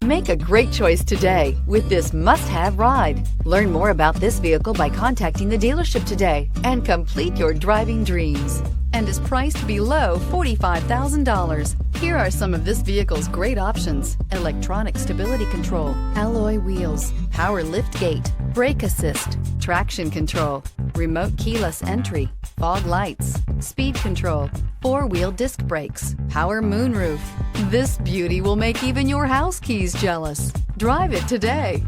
Make a great choice today with this must-have ride. Learn more about this vehicle by contacting the dealership today and complete your driving dreams. And is priced below $45,000. Here are some of this vehicle's great options: electronic stability control, alloy wheels, power lift gate, brake assist, traction control, remote keyless entry, fog lights, speed control, four-wheel disc brakes, power moonroof. This beauty will make even your house keys jealous. Drive it today.